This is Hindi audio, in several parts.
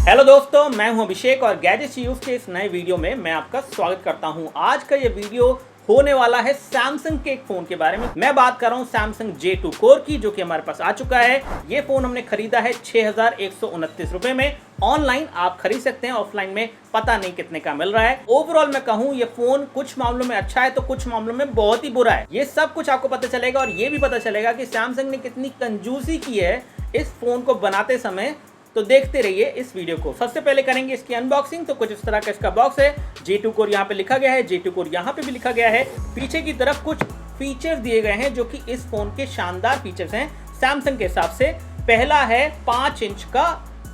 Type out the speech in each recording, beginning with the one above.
हेलो दोस्तों, मैं हूं अभिषेक और गैजेट्स यूज के इस नए वीडियो में मैं आपका स्वागत करता हूं। आज का ये वीडियो होने वाला है सैमसंग के एक फोन के बारे में। मैं बात कर रहा हूं सैमसंग J2 कोर की, जो कि हमारे पास आ चुका है। ये फोन हमने खरीदा है 6129 रुपए में। ऑनलाइन आप खरीद सकते हैं, ऑफलाइन में पता नहीं कितने का मिल रहा है। ओवरऑल मैं कहूं ये फोन कुछ मामलों में अच्छा है तो कुछ मामलों में बहुत ही बुरा है। ये सब कुछ आपको पता चलेगा और ये भी पता चलेगा कि सैमसंग ने कितनी कंजूसी की है इस फोन को बनाते समय। तो देखते रहिए इस वीडियो को। सबसे पहले करेंगे इसकी अनबॉक्सिंग। तो कुछ इस तरह का इसका बॉक्स है। J2 कोर यहाँ पे लिखा गया है, J2 कोर यहाँ पे भी लिखा गया है। पीछे की तरफ कुछ फीचर्स दिए गए हैं जो कि इस फोन के शानदार फीचर्स हैं सैमसंग के हिसाब से। पहला है 5 इंच का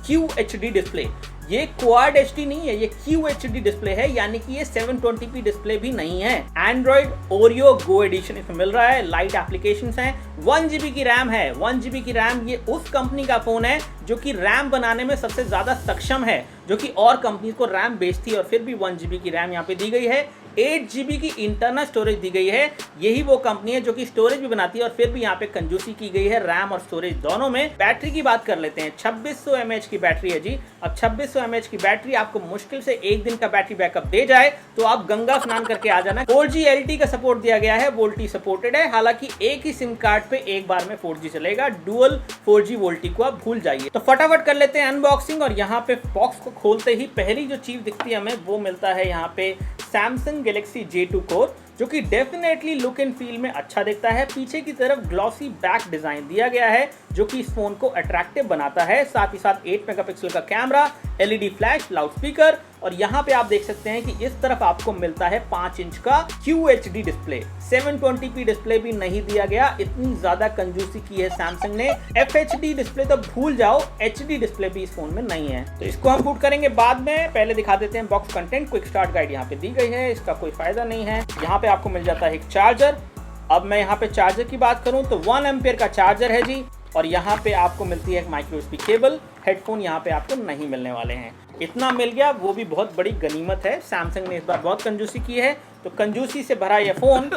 QHD डिस्प्ले। ये क्वाड HD नहीं है, ये QHD डिस्प्ले है, यानी कि ये 720p डिस्प्ले भी नहीं है। एंड्रॉइड ओरियो गो एडिशन इसमें मिल रहा है। लाइट एप्लीकेशंस हैं। 1GB की रैम है। 1GB की रैम। ये उस कंपनी का फोन है जो कि रैम बनाने में सबसे ज्यादा सक्षम है, जो कि और कंपनी को रैम बेचती है और फिर भी 1GB की रैम यहाँ पे दी गई है। 8GB की इंटरनल स्टोरेज दी गई है। यही वो कंपनी है जो कि स्टोरेज भी बनाती है और फिर भी यहाँ पे कंजूसी की गई है रैम और स्टोरेज दोनों में। बैटरी की बात कर लेते हैं। 2600 mAh की बैटरी है जी। अब 2600 mAh की बैटरी आपको मुश्किल से एक दिन का बैटरी बैकअप दे जाए तो आप गंगा स्नान करके आ जाना। 4G LTE का सपोर्ट दिया गया है। वोल्टी सपोर्टेड है। हालांकि एक ही सिम कार्ड पे एक बार में 4G चलेगा। डुअल 4G वोल्टी को आप भूल जाइए। तो फटाफट कर लेते हैं अनबॉक्सिंग। और यहाँ पे बॉक्स को खोलते ही पहली जो चीज दिखती है हमें वो मिलता है यहाँ पे सैमसंग गैलेक्सी J2 कोर, जो कि डेफिनेटली लुक एंड फील में अच्छा दिखता है। पीछे की तरफ ग्लॉसी बैक डिजाइन दिया गया है जो कि इस फोन को अट्रैक्टिव बनाता है। साथ ही साथ 8 मेगापिक्सल का camera, LED flash, loud speaker और यहाँ पे आप देख सकते हैं कि इस तरफ आपको मिलता है 5 इंच का QHD डिस्प्ले। 720p डिस्प्ले भी नहीं दिया गया। इतनी ज्यादा कंजूसी की है सैमसंग ने। FHD डिस्प्ले तो भूल जाओ, HD डिस्प्ले भी इस फोन में नहीं है। तो इसको हम बूट करेंगे बाद में। पहले दिखा देते हैं box content. Quick start guide यहाँ पे दी गई है, इसका कोई फायदा नहीं है। यहाँ पे आपको मिल जाता है एक चार्जर। अब मैं यहाँ पे चार्जर की बात करूँ तो 1 एम्पियर का चार्जर है जी। और यहाँ पे आपको मिलती है एक माइक्रो USB केबल। हेडफोन यहाँ पे आपको नहीं मिलने वाले हैं। इतना मिल गया, वो भी बहुत बड़ी गनीमत है। सैमसंग ने इस बार बहुत कंजूसी की है। तो कंजूसी से भरा ये फोन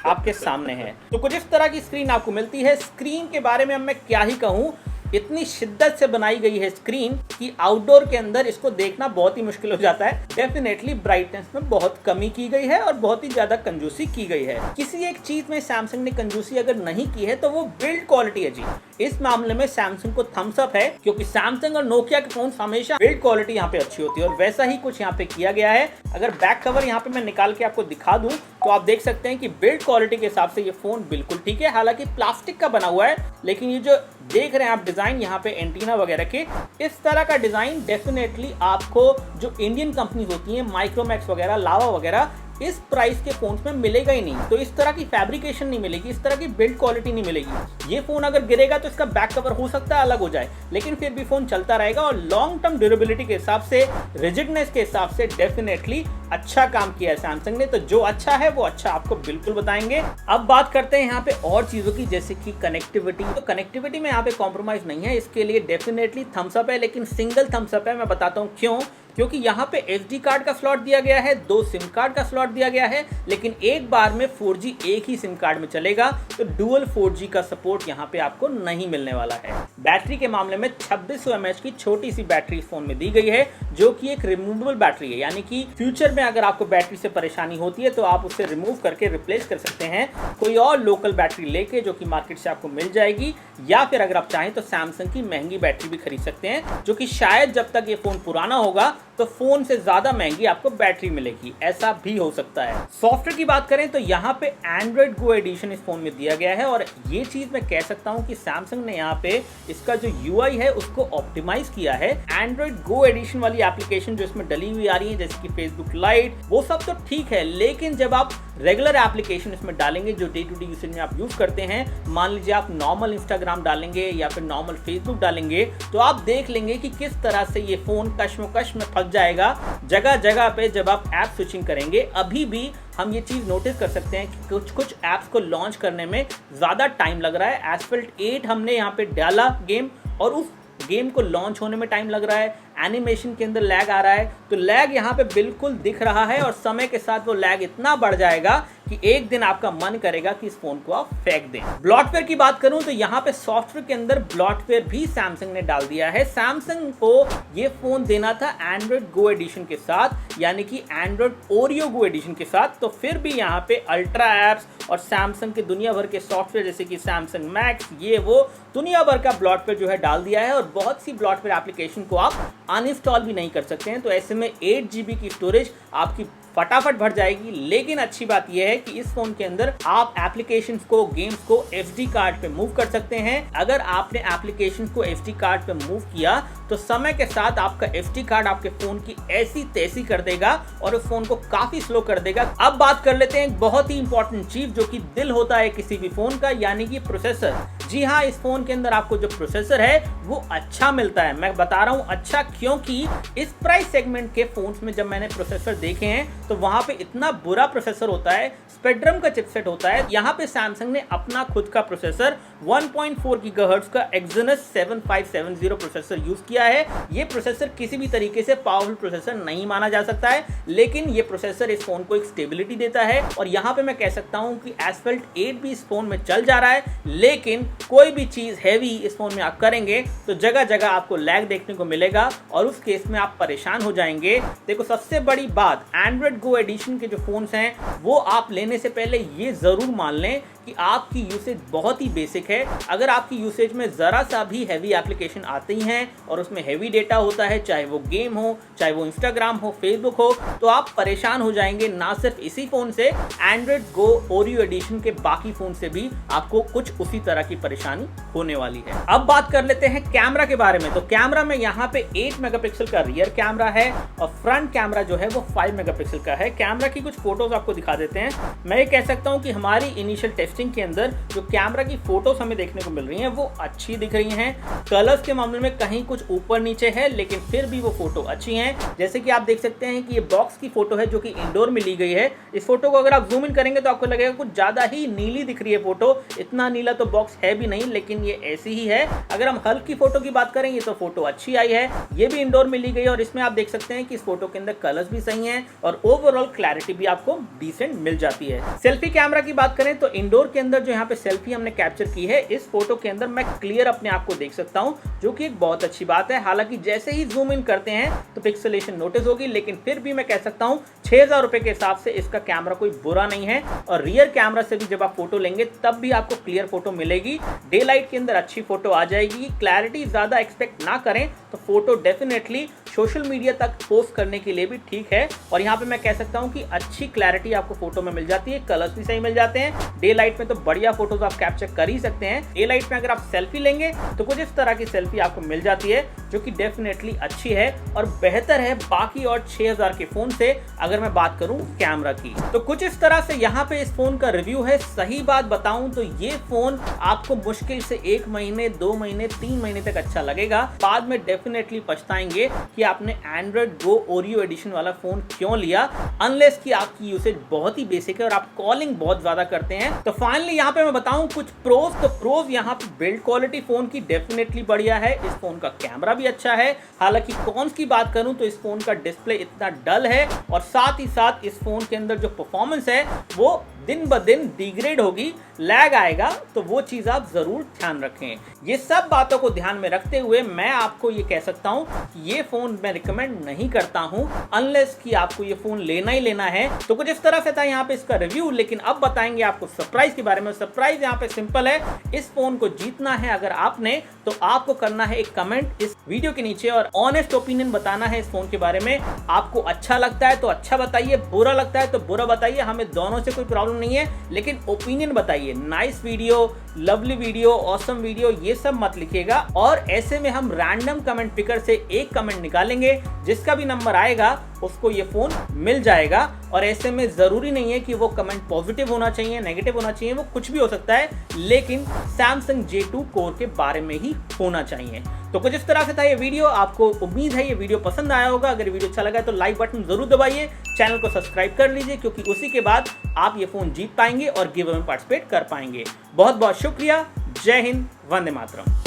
आपके सामने है। तो कुछ इस तरह की स्क्रीन आपको मिलती है। स्क्रीन के बारे में अब मैं क्या ही कहूँ, इतनी शिद्दत से बनाई गई है स्क्रीन कि आउटडोर के अंदर इसको देखना बहुत ही मुश्किल हो जाता है। डेफिनेटली ब्राइटनेस में बहुत कमी की गई है और बहुत ही ज्यादा कंजूसी की गई है। किसी एक चीज में सैमसंग ने कंजूसी अगर नहीं की है तो वो बिल्ड क्वालिटी है जी। इस मामले में सैमसंग को थम्स अप है, क्योंकि सैमसंग और नोकिया के फोन हमेशा बिल्ड क्वालिटी यहाँ पे अच्छी होती है और वैसा ही कुछ यहाँ पे किया गया है। अगर बैक कवर यहाँ पे मैं निकाल के आपको दिखा दूं तो आप देख सकते हैं कि बिल्ड क्वालिटी के हिसाब से ये फोन बिल्कुल ठीक है। हालांकि प्लास्टिक का बना हुआ है, लेकिन ये जो देख रहे हैं आप डिजाइन यहाँ पे एंटीना वगैरह के, इस तरह का डिजाइन डेफिनेटली आपको जो इंडियन कंपनी होती है, माइक्रोमैक्स वगैरह, लावा वगैरह, इस प्राइस के फोन्स में मिलेगा ही नहीं। तो इस तरह की फैब्रिकेशन नहीं मिलेगी, इस तरह की बिल्ड क्वालिटी नहीं मिलेगी। ये फोन अगर गिरेगा तो इसका बैक कवर हो सकता है अलग हो जाए, लेकिन फिर भी फोन चलता रहेगा। और लॉन्ग टर्म ड्यूरेबिलिटी के हिसाब से, रिजिडनेस के हिसाब से डेफिनेटली अच्छा काम किया है सैमसंग ने। तो जो अच्छा है वो अच्छा आपको बिल्कुल बताएंगे। अब बात करते हैं यहाँ पे और चीजों की, जैसे कि कनेक्टिविटी। तो कनेक्टिविटी में यहाँ पे कॉम्प्रोमाइज नहीं है, इसके लिए डेफिनेटली थम्स अप है, लेकिन सिंगल थम्स अप है। मैं बताता हूँ क्यों। क्योंकि यहाँ पे SD कार्ड का स्लॉट दिया गया है, 2 सिम कार्ड का स्लॉट दिया गया है, लेकिन एक बार में 4G एक ही सिम कार्ड में चलेगा। तो डुअल 4G का सपोर्ट यहाँ पे आपको नहीं मिलने वाला है। बैटरी के मामले में 2600 mAh की छोटी सी बैटरी इस फोन में दी गई है, जो कि एक रिमूवेबल बैटरी है, यानी कि फ्यूचर में अगर आपको बैटरी से परेशानी होती है तो आप उसे रिमूव करके रिप्लेस कर सकते हैं कोई और लोकल बैटरी लेके, जो कि मार्केट से आपको मिल जाएगी। या फिर अगर आप चाहें तो सैमसंग की महंगी बैटरी भी खरीद सकते हैं, जो कि शायद जब तक ये फोन पुराना होगा तो फोन से ज्यादा महंगी आपको बैटरी मिलेगी। ऐसा भी हो सकता है। सॉफ्टवेयर की बात करें तो यहाँ पे एंड्रॉइड गो एडिशन इस फोन में दिया गया है। और ये चीज मैं कह सकता हूँ कि सैमसंग ने यहाँ पे इसका जो UI है उसको ऑप्टिमाइज किया है। एंड्रॉइड गो एडिशन वाली एप्लीकेशन जो इसमें डली हुई आ रही है, जैसे कि फेसबुक लाइट, वो सब तो ठीक है, लेकिन जब आप रेगुलर एप्लीकेशन इसमें डालेंगे जो डे टू डे यूसेज में आप यूज करते हैं, मान लीजिए आप नॉर्मल इंस्टाग्राम डालेंगे या फिर नॉर्मल फेसबुक डालेंगे, तो आप देख लेंगे कि किस तरह से ये फोन कश्मकश में फंस जाएगा जगह जगह पे जब आप ऐप स्विचिंग करेंगे। अभी भी हम ये चीज नोटिस कर सकते हैं कि कुछ ऐप्स को लॉन्च करने में ज्यादा टाइम लग रहा है। एस्फल्ट 8 हमने यहाँ पे डाला गेम और उस गेम को लॉन्च होने में टाइम लग रहा है। एनिमेशन के अंदर लैग आ रहा है, तो लैग यहाँ पे बिल्कुल दिख रहा है और समय के साथ वो लैग इतना बढ़ जाएगा कि एक दिन आपका मन करेगा कि इस फोन को आप फेंक दें। ब्लॉटवेयर की बात करूं तो यहाँ पे सॉफ्टवेयर के अंदर ब्लॉटवेयर भी सैमसंग ने डाल दिया है। सैमसंग को ये फोन देना था एंड्रॉइड गो एडिशन के साथ, यानी कि एंड्रॉइड ओरियो गो एडिशन के साथ, तो फिर भी यहाँ पे अल्ट्रा एप्स और सैमसंग के दुनिया भर के सॉफ्टवेयर जैसे कि सैमसंग मैक्स, ये वो दुनिया भर का ब्लॉटवेयर जो है डाल दिया है और बहुत सी ब्लॉटवेयर एप्लीकेशन को आप अनइंस्टॉल भी नहीं कर सकते हैं। तो ऐसे में 8 GB की स्टोरेज आपकी फटाफट भर जाएगी। लेकिन अच्छी बात यह है कि इस फोन के अंदर आप एप्लीकेशंस को, गेम्स को SD कार्ड पे मूव कर सकते हैं। अगर आपने एप्लीकेशंस को SD कार्ड पे मूव किया तो समय के साथ आपका SD कार्ड आपके फोन की ऐसी तैसी कर देगा और उस फोन को काफी स्लो कर देगा। अब बात कर लेते हैं एक बहुत ही इंपॉर्टेंट चीज जो कि दिल होता है किसी भी फोन का, यानी कि प्रोसेसर। जी हाँ, इस फोन के अंदर आपको जो प्रोसेसर है वो अच्छा मिलता है। मैं बता रहा हूँ अच्छा क्योंकि इस प्राइस सेगमेंट के फोन्स में जब मैंने प्रोसेसर देखे हैं तो वहां पे इतना बुरा प्रोसेसर होता है, स्पेक्ट्रम का चिपसेट होता है। यहाँ पे सैमसंग ने अपना खुद का प्रोसेसर 1.4 गीगाहर्ट्ज का Exynos 7570 प्रोसेसर यूज किया है। ये प्रोसेसर किसी भी तरीके से पावरफुल प्रोसेसर नहीं माना जा सकता है, लेकिन ये प्रोसेसर इस फोन को एक स्टेबिलिटी देता है। और यहाँ पे मैं कह सकता हूँ कि Asphalt 8 भी इस फोन में चल जा रहा है, लेकिन कोई भी चीज हैवी इस फोन में आप करेंगे तो जगह जगह आपको लैग देखने को मिलेगा और उस केस में आप परेशान हो जाएंगे। देखो, सबसे बड़ी बात, एंड्रॉइड गो एडिशन के जो फोन्स हैं वो आप लेने से पहले ये जरूर मान लें कि आपकी यूसेज बहुत ही बेसिक है। अगर आपकी यूसेज में जरा सा भी हैवी एप्लीकेशन आती हैं और उसमें हैवी डेटा होता है, चाहे वो गेम हो, चाहे वो इंस्टाग्राम हो, फेसबुक हो, तो आप परेशान हो जाएंगे। ना सिर्फ इसी फोन से, एंड्रॉइड गो ओरियो एडिशन के बाकी फोन से भी आपको कुछ उसी तरह की परेशानी होने वाली है। अब बात कर लेते हैं कैमरा के बारे में। तो कैमरा में यहाँ पे 8 मेगापिक्सल का रियर कैमरा है और फ्रंट कैमरा जो है वो 5 मेगापिक्सल का है। कैमरा की कुछ फोटोज आपको दिखा देते हैं। मैं ये कह सकता हूँ कि हमारी इनिशियल टेस्टिंग के अंदर जो कैमरा की फोटोज हमें देखने को मिल रही हैं वो अच्छी दिख रही हैं। कलर्स के मामले में कहीं कुछ ऊपर नीचे है, लेकिन फिर भी वो फोटो अच्छी हैं। जैसे कि आप देख सकते हैं कि ये बॉक्स की फोटो है जो कि इंडोर में ली गई है। इस फोटो को अगर आप जूम इन करेंगे तो आपको लगेगा कुछ ज्यादा ही नीली दिख रही है फोटो। इतना नीला तो बॉक्स है भी नहीं, लेकिन ये ऐसी ही है। अगर हम हल्की फोटो की बात करेंगे तो फोटो अच्छी आई है, ये भी इंडोर में ली गई है और इसमें आप देख सकते हैं कि इस फोटो के अंदर कलर्स भी सही हैं और ओवरऑल क्लैरिटी भी आपको डिसेंट मिल जाती है। सेल्फी कैमरा की बात करें तो इंडोर के अंदर जो यहाँ पे सेल्फी हमने कैप्चर की है, इस फोटो के अंदर मैं क्लियर अपने आप को देख सकता हूँ, जो कि एक बहुत अच्छी बात है। हालांकि जैसे ही जूम इन करते हैं तो पिक्सेलेशन नोटिस होगी, लेकिन फिर भी मैं कह सकता हूँ 6000 रुपए के हिसाब से इसका कैमरा कोई बुरा नहीं है। और रियर कैमरा से भी जब आप फोटो लेंगे तब भी आपको क्लियर फोटो मिलेगी। डे लाइट के अंदर अच्छी फोटो आ जाएगी। क्लैरिटी ज्यादा एक्सपेक्ट ना करें तो फोटो डेफिनेटली सोशल मीडिया तक पोस्ट करने के लिए भी ठीक है। और यहाँ पे मैं कह सकता हूँ कि अच्छी क्लैरिटी आपको फोटो में मिल जाती है, कलर्स भी सही मिल जाते हैं। डे लाइट में तो बढ़िया फोटोज आप कैप्चर कर ही सकते हैं। डे लाइट में अगर आप सेल्फी लेंगे तो कुछ इस तरह की सेल्फी आपको मिल जाती है, जो कि डेफिनेटली अच्छी है और बेहतर है बाकी और 6000 के फोन से। अगर मैं बात करूं कैमरा की तो कुछ इस तरह से यहाँ पे इस फोन का रिव्यू है। सही बात बताऊं तो ये फोन आपको मुश्किल से 1 महीने, 2 महीने, 3 महीने तक अच्छा लगेगा। बाद में डेफिनेटली पछताएंगे कि आपने एंड्रॉइड गो ओरियो एडिशन वाला फोन क्यों लिया, अनलेस कि आपकी यूसेज बहुत ही बेसिक है और आप कॉलिंग बहुत ज्यादा करते हैं। तो फाइनली यहाँ पे मैं बताऊं कुछ प्रोज। तो प्रोज यहाँ पे बिल्ड क्वालिटी फोन की डेफिनेटली बढ़िया है। इस फोन का कैमरा भी अच्छा है। हालांकि कॉन्स की बात करूं तो इस फोन का डिस्प्ले इतना डल है और साथ ही साथ इस फोन के अंदर जो परफॉर्मेंस है वो दिन ब दिन डिग्रेड होगी, लैग आएगा, तो वो चीज आप जरूर ध्यान रखें। ये सब बातों को ध्यान में रखते हुए मैं आपको ये कह सकता हूं कि ये फोन मैं रिकमेंड नहीं करता हूं, अनलेस कि आपको ये फोन लेना ही लेना है। तो कुछ इस तरह से था यहाँ पे इसका रिव्यू। लेकिन अब बताएंगे आपको सरप्राइज के बारे में। सरप्राइज यहाँ पे सिंपल है, इस फोन को जीतना है अगर आपने तो आपको करना है एक कमेंट इस वीडियो के नीचे और ऑनेस्ट ओपिनियन बताना है इस फोन के बारे में। आपको अच्छा लगता है तो अच्छा बताइए, बुरा लगता है तो बुरा बताइए, हमें दोनों से कोई प्रॉब्लम नहीं है, लेकिन ओपिनियन बताइए। Nice video, lovely video, awesome video, ये सब मत लिखिएगा। और ऐसे में हम रैंडम कमेंट पिकर से एक कमेंट निकालेंगे, जिसका भी नंबर आएगा उसको ये फोन मिल जाएगा। और ऐसे में जरूरी नहीं है कि वो कमेंट पॉजिटिव होना चाहिए, नेगेटिव होना चाहिए, वो कुछ भी हो सकता है, लेकिन सैमसंग J2 कोर के बारे में ही होना चाहिए। तो कुछ इस तरह से था ये वीडियो। आपको उम्मीद है ये वीडियो पसंद आया होगा। अगर वीडियो अच्छा लगा तो लाइक बटन जरूर दबाइए, चैनल को सब्सक्राइब कर लीजिए, क्योंकि उसी के बाद आप ये फोन जीत पाएंगे और गिव अवे में पार्टिसिपेट कर पाएंगे। बहुत बहुत शुक्रिया। जय हिंद, वंदे मातरम।